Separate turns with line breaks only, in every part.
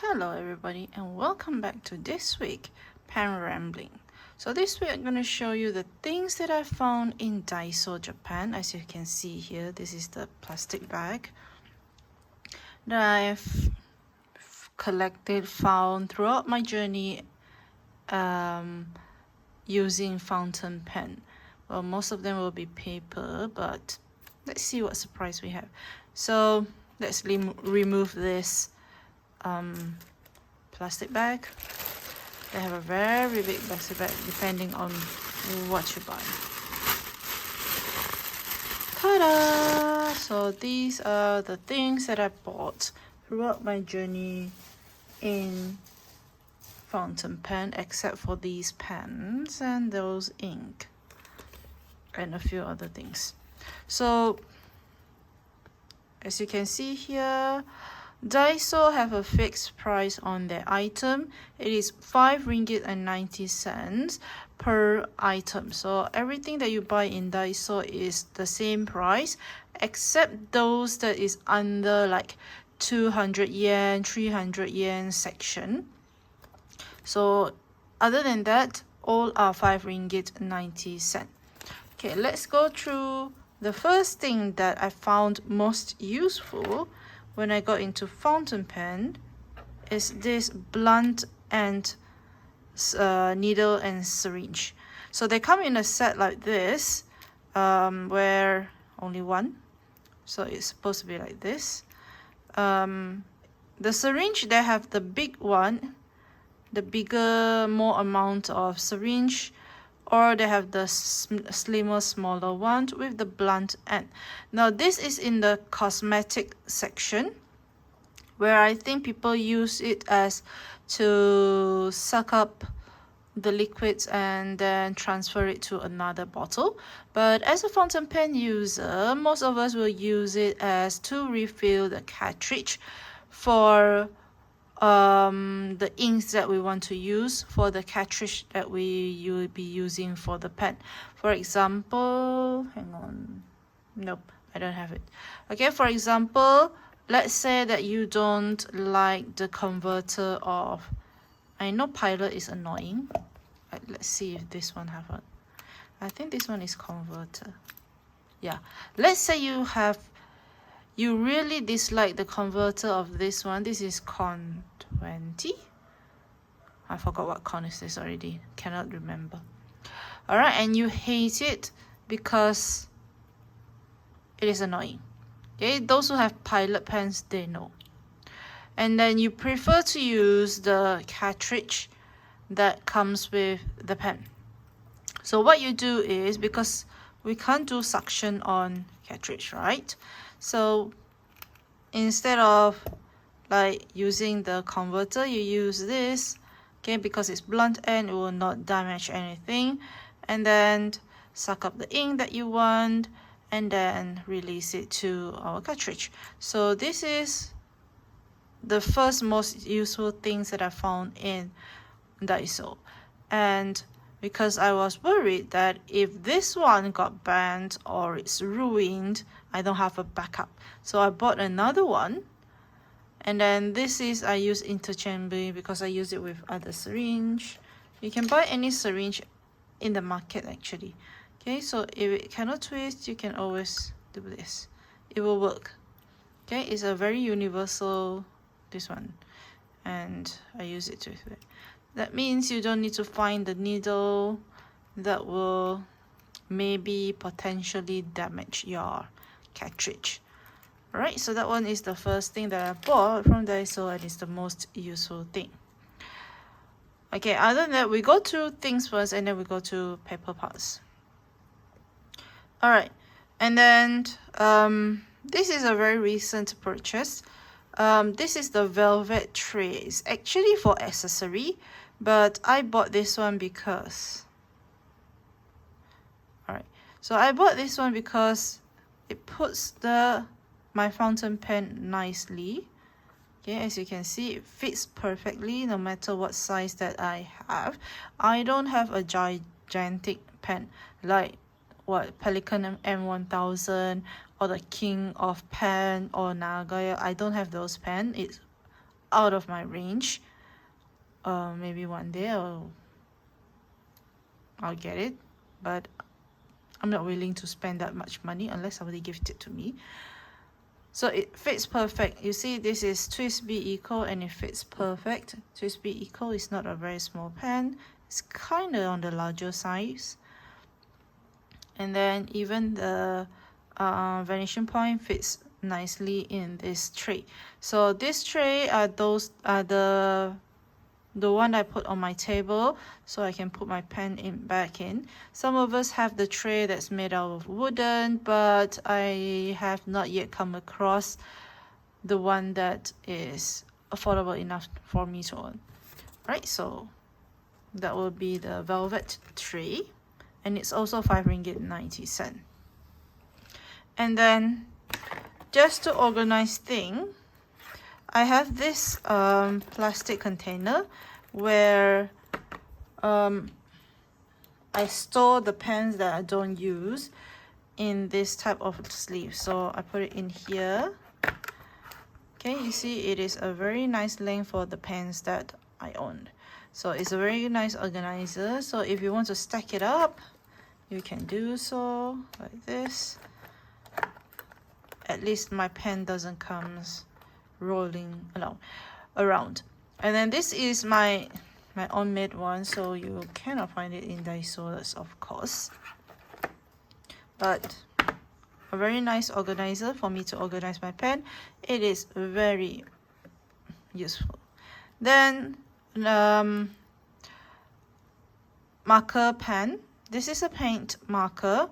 Hello everybody and welcome back to this week pen rambling. So this week I'm going to show you the things that I found in Daiso, Japan. As you can see here, this is the plastic bag that I've found throughout my journey using fountain pen. Well, most of them will be paper, but let's see what surprise we have. So let's remove this plastic bag. They have a very big plastic bag depending on what you buy. Ta-da! So these are the things that I bought throughout my journey in fountain pen, except for these pens and those ink and a few other things. So as you can see here, Daiso have a fixed price on their item. It is 5 ringgit and 90 cents per item. So everything that you buy in Daiso is the same price, except those that is under like 200 yen, 300 yen section. So other than that, all are 5 ringgit 90 cents. Okay, let's go through the first thing that I found most useful when I got into fountain pen is this blunt end needle and syringe. So they come in a set like this, where only one, so it's supposed to be like this. The syringe, they have the big one, the bigger, more amount of syringe, or they have the slimmer, smaller one with the blunt end. Now this is in the cosmetic section, where I think people use it as to suck up the liquids and then transfer it to another bottle. But as a fountain pen user, most of us will use it as to refill the cartridge for the inks that we want to use for the cartridge that you'll be using for the pen. For example, hang on, nope, I don't have it. Okay, for example, let's say that you don't like the converter of, I know Pilot is annoying. Let's see if this one have one. I think this one is converter. Yeah, let's say you really dislike the converter of this one. This is con 20. I forgot what con is this already. Cannot remember. Alright, and you hate it because it is annoying. Okay, those who have Pilot pens, they know. And then you prefer to use the cartridge that comes with the pen. So what you do is, because we can't do suction on cartridge, right? So instead of like using the converter, you use this, okay, because it's blunt end, it will not damage anything, and then suck up the ink that you want and then release it to our cartridge. So this is the first most useful things that I found in Daiso. And because I was worried that if this one got banned or it's ruined, I don't have a backup. So I bought another one. And then this is, I use interchangeably because I use it with other syringe. You can buy any syringe in the market actually. Okay, so if it cannot twist, you can always do this. It will work. Okay, it's a very universal, this one. And I use it with it. That means you don't need to find the needle that will maybe potentially damage your cartridge. Alright, so that one is the first thing that I bought from Daiso and it's the most useful thing. Okay, other than that, we go through things first and then we go to paper parts. Alright, and then this is a very recent purchase. This is the velvet tray. It's actually for accessory, but I bought this one because I bought this one because it puts my fountain pen nicely. Okay, as you can see, it fits perfectly no matter what size that I have. I don't have a gigantic pen like what Pelican M1000 or the King of Pen or Nagaya. I don't have those pen. It's out of my range. Maybe one day I'll get it, but I'm not willing to spend that much money unless somebody gives it to me. So it fits perfect. You see, this is Twist Bee Eco and it fits perfect. Twist Bee Eco is not a very small pen. It's kind of on the larger size. And then even the vanishing point fits nicely in this tray. So this tray are the one I put on my table so I can put my pen back in. Some of us have the tray that's made out of wooden, but I have not yet come across the one that is affordable enough for me to own. Right, so that will be the velvet tray, and it's also 5 ringgit 90 cent. And then just to organize things, I have this plastic container where I store the pens that I don't use in this type of sleeve. So I put it in here. Okay, you see it is a very nice length for the pens that I own. So it's a very nice organizer. So if you want to stack it up, you can do so like this. At least my pen doesn't come rolling around. And then this is my own made one, so you cannot find it in Daiso, of course, but a very nice organizer for me to organize my pen. It is very useful. Then marker pen. This is a paint marker.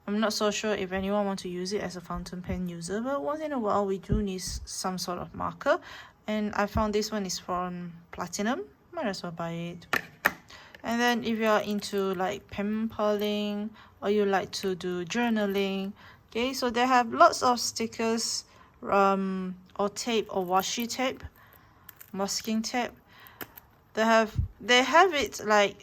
I'm not so sure if anyone wants to use it as a fountain pen user, but once in a while we do need some sort of marker. And I found this one is from Platinum. Might as well buy it. And then if you are into like pen pulling or you like to do journaling, okay, so they have lots of stickers or tape or washi tape, masking tape. They have it like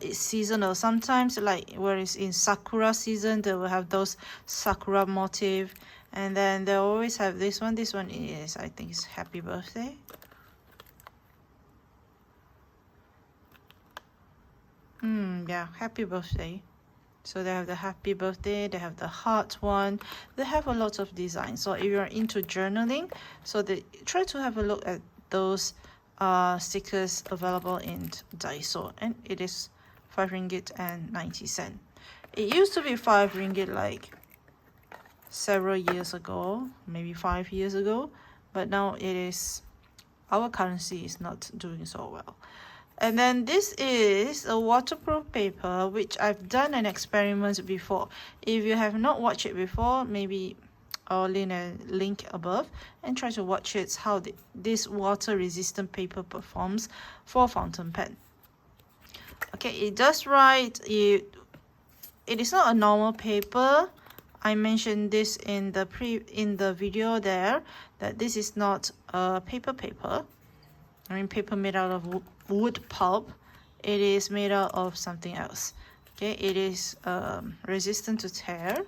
it's seasonal. Sometimes like where it's in sakura season, they will have those sakura motif, and then they always have this one. This one is, I think it's Happy Birthday. Yeah, Happy Birthday. So they have the Happy Birthday, they have the heart one, they have a lot of designs. So if you're into journaling, so they try to have a look at those stickers available in Daiso, and it is 5 ringgit and 90 cent. It used to be 5 ringgit like several years ago, maybe 5 years ago, but now it is, our currency is not doing so well. And then this is a waterproof paper, which I've done an experiment before. If you have not watched it before, maybe I'll leave a link above and try to watch it, how this water resistant paper performs for fountain pen. Okay, it does write, it is not a normal paper. I mentioned this in the video there, that this is not a paper. I mean paper made out of wood pulp. It is made out of something else. Okay, it is resistant to tear.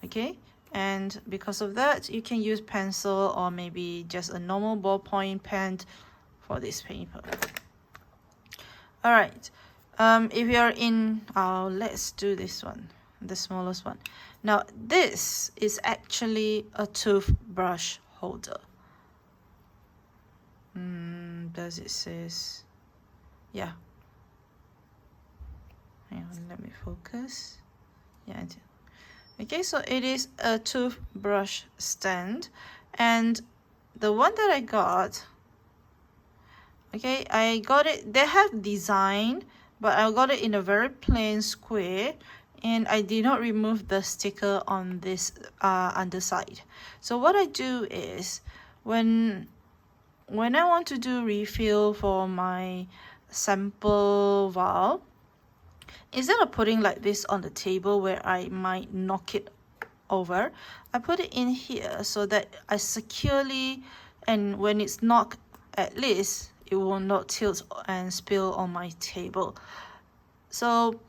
Okay, and because of that, you can use pencil or maybe just a normal ballpoint pen for this paper. All right, if you're in, let's do this one, the smallest one. Now this is actually a toothbrush holder. Does it says? Yeah. Hang on, let me focus. Yeah, I did. Okay, so it is a toothbrush stand, and the one that I got, okay, I got it, they have design, but I got it in a very plain square, and I did not remove the sticker on this underside. So what I do is, when I want to do refill for my sample vial, instead of putting like this on the table where I might knock it over, I put it in here so that I securely, and when it's knocked, at least it will not tilt and spill on my table. So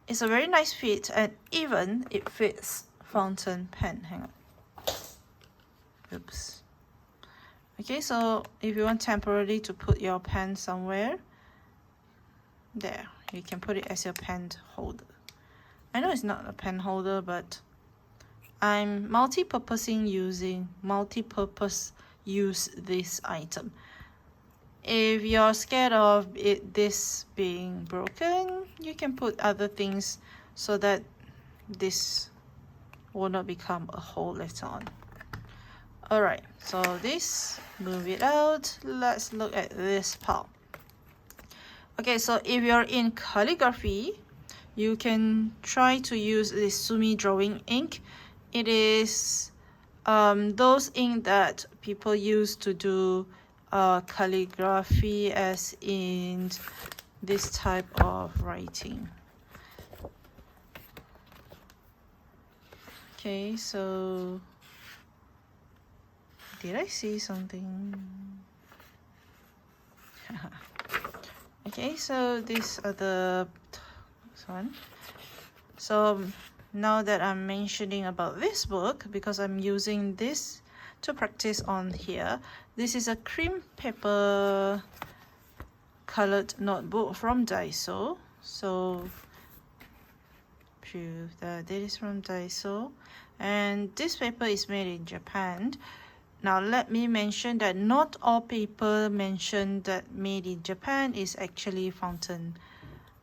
it's a very nice fit, and even it fits fountain pen. Hang on. Oops. Okay, so if you want temporarily to put your pen somewhere, there, you can put it as your pen holder. I know it's not a pen holder, but I'm multi-purpose use this item. If you're scared of this being broken, you can put other things so that this will not become a hole later on. Alright, so this, move it out. Let's look at this part. Okay, so if you're in calligraphy, you can try to use this Sumi drawing ink. It is those ink that people use to do calligraphy, as in this type of writing. Okay, so did I see something? Okay, so these are this one. So now that I'm mentioning about this book, because I'm using this to practice on here, this is a cream paper colored notebook from Daiso. So prove that it is from Daiso, and this paper is made in Japan. Now let me mention that not all paper mentioned that made in Japan is actually fountain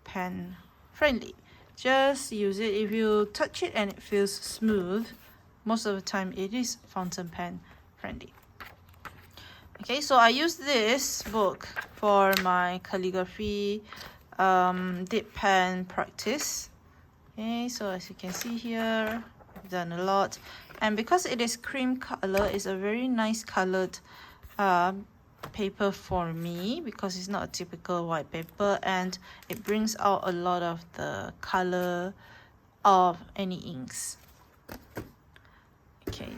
pen friendly. Just use it. If you touch it and it feels smooth, most of the time it is fountain pen friendly. Okay, so I use this book for my calligraphy dip pen practice. Okay, so as you can see here, I've done a lot, and because it is cream color, it's a very nice colored paper for me, because it's not a typical white paper, and it brings out a lot of the color of any inks. Okay,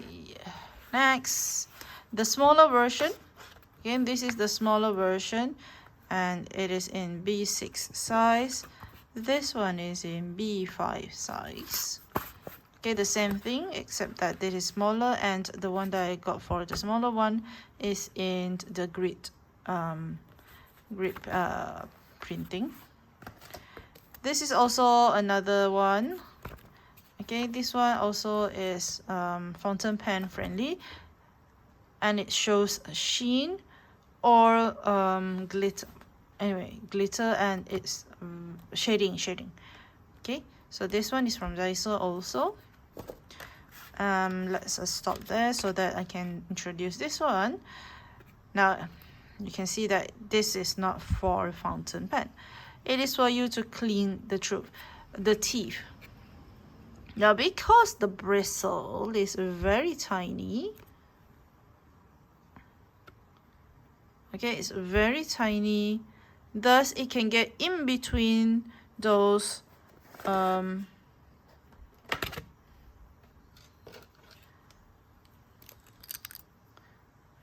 next, the smaller version. Again, this is the smaller version, and it is in B6 size. This one is in B5 size. Okay, the same thing, except that this is smaller, and the one that I got for the smaller one is in the grid printing. This is also another one. Okay, this one also is fountain pen friendly, and it shows a sheen or glitter. Anyway, glitter, and it's shading. Okay, so this one is from Daiso also. Let's stop there so that I can introduce this one. Now you can see that this is not for fountain pen. It is for you to clean the teeth. Now, because the bristle is very tiny, okay, it's very tiny, thus it can get in between those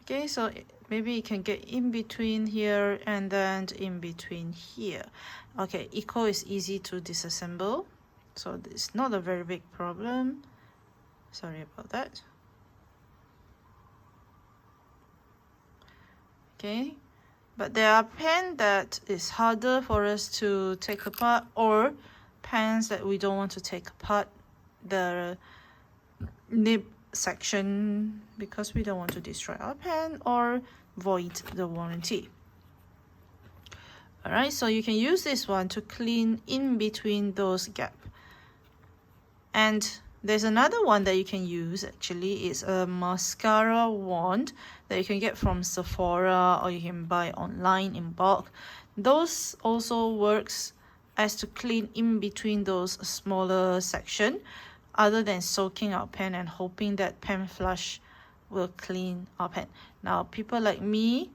okay, so maybe it can get in between here and then in between here. Okay, eco is easy to disassemble, so it's not a very big problem. Sorry about that. Okay, but there are pens that is harder for us to take apart, or pens that we don't want to take apart the nib section because we don't want to destroy our pen or void the warranty. Alright, so you can use this one to clean in between those gaps. And there's another one that you can use, actually. It's a mascara wand that you can get from Sephora, or you can buy online in bulk. Those also works as to clean in between those smaller section, other than soaking our pen and hoping that pen flush will clean our pen. Now, people like me,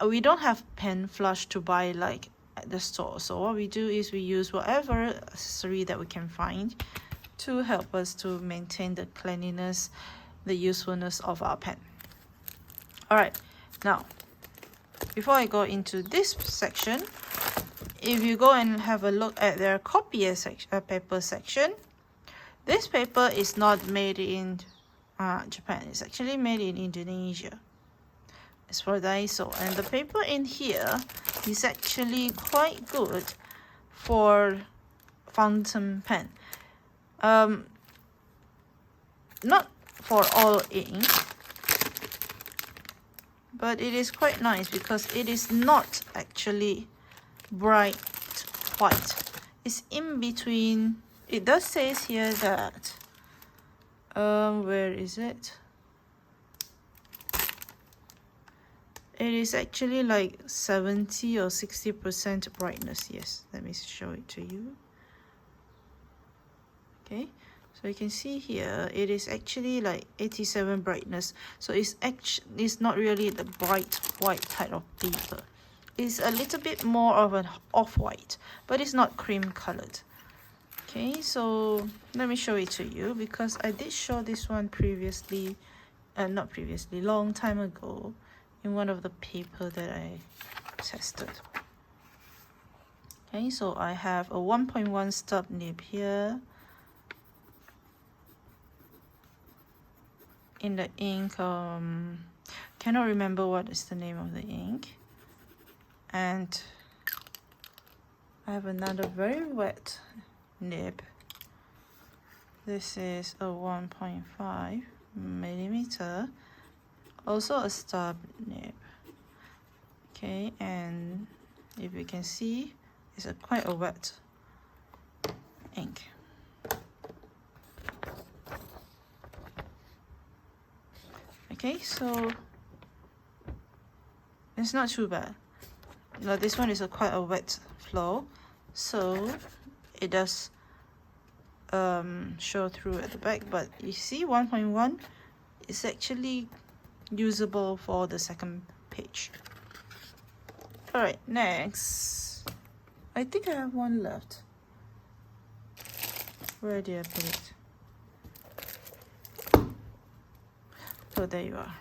we don't have pen flush to buy like at the store. So what we do is we use whatever accessory that we can find to help us to maintain the cleanliness, the usefulness of our pen. Alright, now, before I go into this section, if you go and have a look at their copier paper section, this paper is not made in Japan. It's actually made in Indonesia. It's for Daiso, and the paper in here is actually quite good for fountain pen. Not for all ink, but it is quite nice because it is not actually bright white. It's in between. It does says here that where is it? It is actually like 70 or 60% brightness. Yes, let me show it to you. Okay, so you can see here it is actually like 87 brightness. So it's not really the bright white type of paper. It's a little bit more of an off-white, but it's not cream colored. Okay, so let me show it to you because I did show this one previously, not previously, long time ago, in one of the paper that I tested. Okay, so I have a 1.1 stub nib here. In the ink, cannot remember what is the name of the ink. And I have another very wet nib. This is a 1.5 millimeter, also a stub nib. Okay, and if you can see, it's quite a wet ink. Okay, so it's not too bad. Now this one is quite a wet flow, so it does show through at the back, but you see 1.1 is actually usable for the second page. Alright, next, I think I have one left. Where did I put it? So there you are.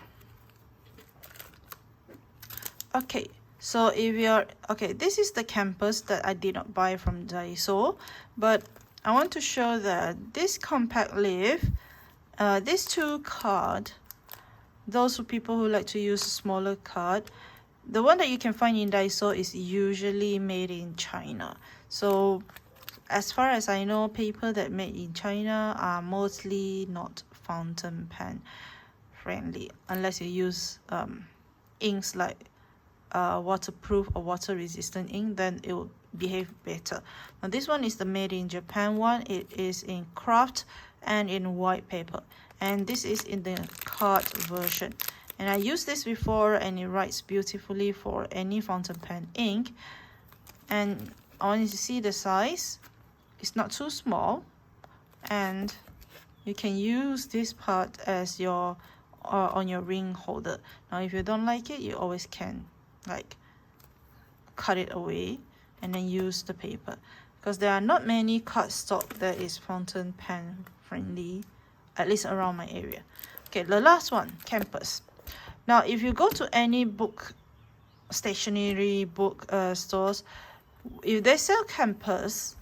Okay, so if you're okay, this is the campus that I did not buy from Daiso, but I want to show that this compact leaf, these two card, those people who like to use a smaller card, the one that you can find in Daiso is usually made in China. So as far as I know, paper that made in China are mostly not fountain pen friendly, unless you use inks like waterproof or water resistant ink, then it will behave better. Now this one is the made in Japan one. It is in craft and in white paper, and this is in the card version, and I used this before and it writes beautifully for any fountain pen ink. And I want you to see the size. It's not too small, and you can use this part as your on your ring holder. Now if you don't like it, you always can like cut it away and then use the paper, because there are not many cardstock that is fountain pen friendly, at least around my area. Okay, the last one, campus. Now if you go to any book stationery book stores, if they sell campus,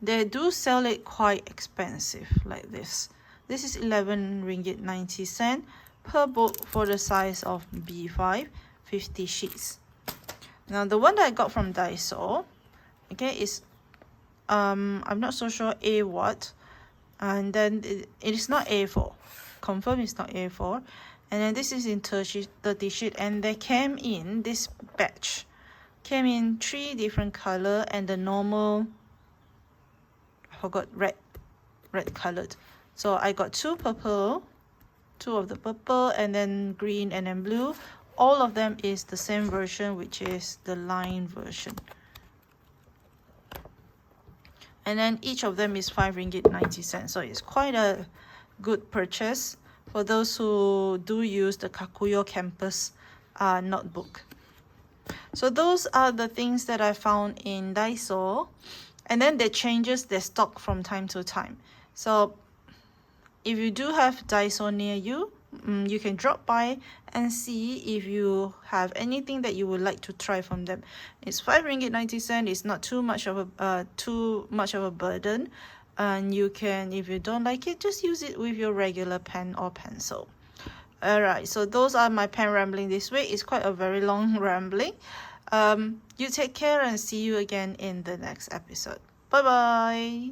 they do sell it quite expensive like this. This is 11 ringgit 90 cent per book for the size of B5, 50 sheets. Now the one that I got from Daiso, okay, is I'm not so sure A what, and then it is not A4. Confirm it's not A4. And then this is in 30 sheet, and they came in this batch. Came in 3 different color, and the normal, I forgot, red colored. So I got 2 purple, 2 of the purple, and then green, and then blue. All of them is the same version, which is the line version. And then each of them is 5 ringgit 90 cents. So it's quite a good purchase for those who do use the Kakuyo Campus notebook. So those are the things that I found in Daiso. And then they changes their stock from time to time. So if you do have Daiso near you, you can drop by and see if you have anything that you would like to try from them. It's 5 ringgit 90 cents. It's not too much of a burden. And you can, if you don't like it, just use it with your regular pen or pencil. Alright, so those are my pen rambling this week. It's quite a very long rambling. You take care and see you again in the next episode. Bye bye.